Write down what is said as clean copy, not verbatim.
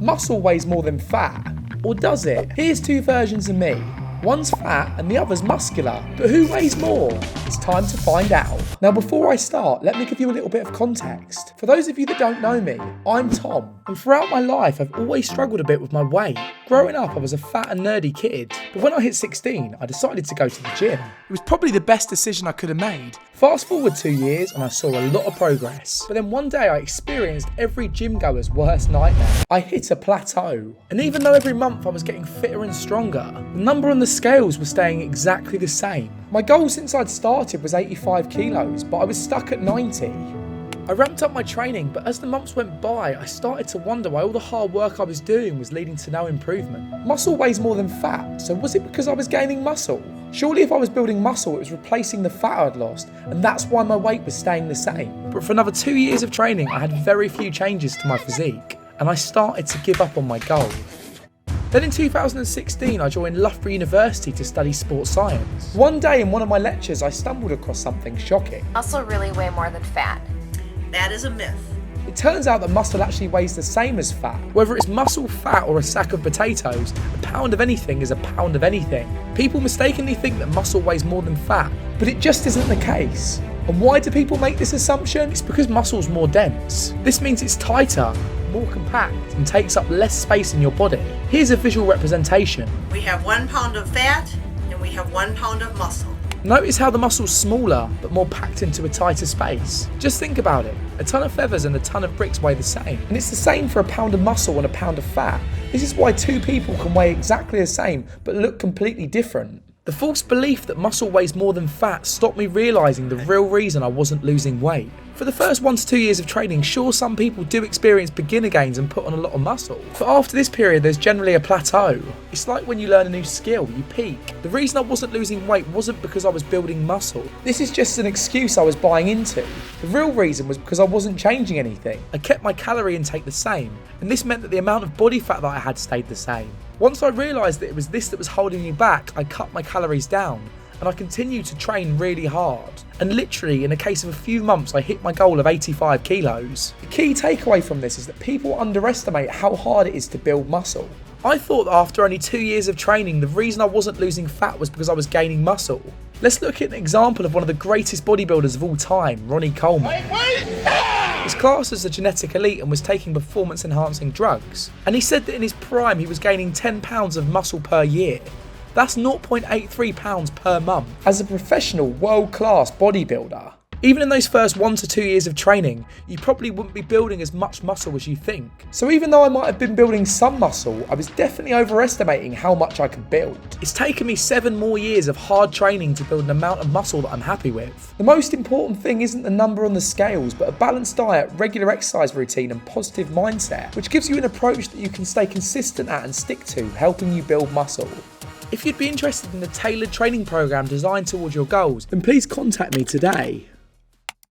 Muscle weighs more than fat. Or does it? Here's two versions of me. One's fat and the other's muscular. But who weighs more? It's time to find out. Now before I start, let me give you a little bit of context. For those of you that don't know me, I'm Tom. And throughout my life, I've always struggled a bit with my weight. Growing up, I was a fat and nerdy kid. But when I hit 16, I decided to go to the gym. It was probably the best decision I could have made. Fast forward 2 years and I saw a lot of progress. But then one day I experienced every gym goer's worst nightmare. I hit a plateau. And even though every month I was getting fitter and stronger, the number on the scales was staying exactly the same. My goal since I'd started was 85 kilos, but I was stuck at 90. I ramped up my training, but as the months went by, I started to wonder why all the hard work I was doing was leading to no improvement. Muscle weighs more than fat, so was it because I was gaining muscle? Surely if I was building muscle, it was replacing the fat I'd lost, and that's why my weight was staying the same. But for another 2 years of training, I had very few changes to my physique, and I started to give up on my goal. Then in 2016, I joined Loughborough University to study sports science. One day in one of my lectures, I stumbled across something shocking. Muscle really weigh more than fat. That is a myth. It turns out that muscle actually weighs the same as fat. Whether it's muscle, fat, or a sack of potatoes, a pound of anything is a pound of anything. People mistakenly think that muscle weighs more than fat, but it just isn't the case. And why do people make this assumption? It's because muscle's more dense. This means it's tighter, more compact, and takes up less space in your body. Here's a visual representation. We have 1 pound of fat and we have 1 pound of muscle. Notice how the muscle's smaller, but more packed into a tighter space. Just think about it. A ton of feathers and a ton of bricks weigh the same. And it's the same for a pound of muscle and a pound of fat. This is why two people can weigh exactly the same, but look completely different. The false belief that muscle weighs more than fat stopped me realising the real reason I wasn't losing weight. For the first 1 to 2 years of training, sure, some people do experience beginner gains and put on a lot of muscle. But after this period, there's generally a plateau. It's like when you learn a new skill, you peak. The reason I wasn't losing weight wasn't because I was building muscle. This is just an excuse I was buying into. The real reason was because I wasn't changing anything. I kept my calorie intake the same, and this meant that the amount of body fat that I had stayed the same. Once I realised that it was this that was holding me back, I cut my calories down. And I continued to train really hard. And literally, in a case of a few months, I hit my goal of 85 kilos. The key takeaway from this is that people underestimate how hard it is to build muscle. I thought that after only 2 years of training, the reason I wasn't losing fat was because I was gaining muscle. Let's look at an example of one of the greatest bodybuilders of all time, Ronnie Coleman. He's classed as a genetic elite and was taking performance-enhancing drugs. And he said that in his prime, he was gaining 10 pounds of muscle per year. That's 0.83 pounds per month. As a professional, world-class bodybuilder, even in those first 1 to 2 years of training, you probably wouldn't be building as much muscle as you think. So even though I might have been building some muscle, I was definitely overestimating how much I could build. It's taken me 7 more years of hard training to build an amount of muscle that I'm happy with. The most important thing isn't the number on the scales, but a balanced diet, regular exercise routine, and positive mindset, which gives you an approach that you can stay consistent at and stick to, helping you build muscle. If you'd be interested in a tailored training program designed towards your goals, then please contact me today.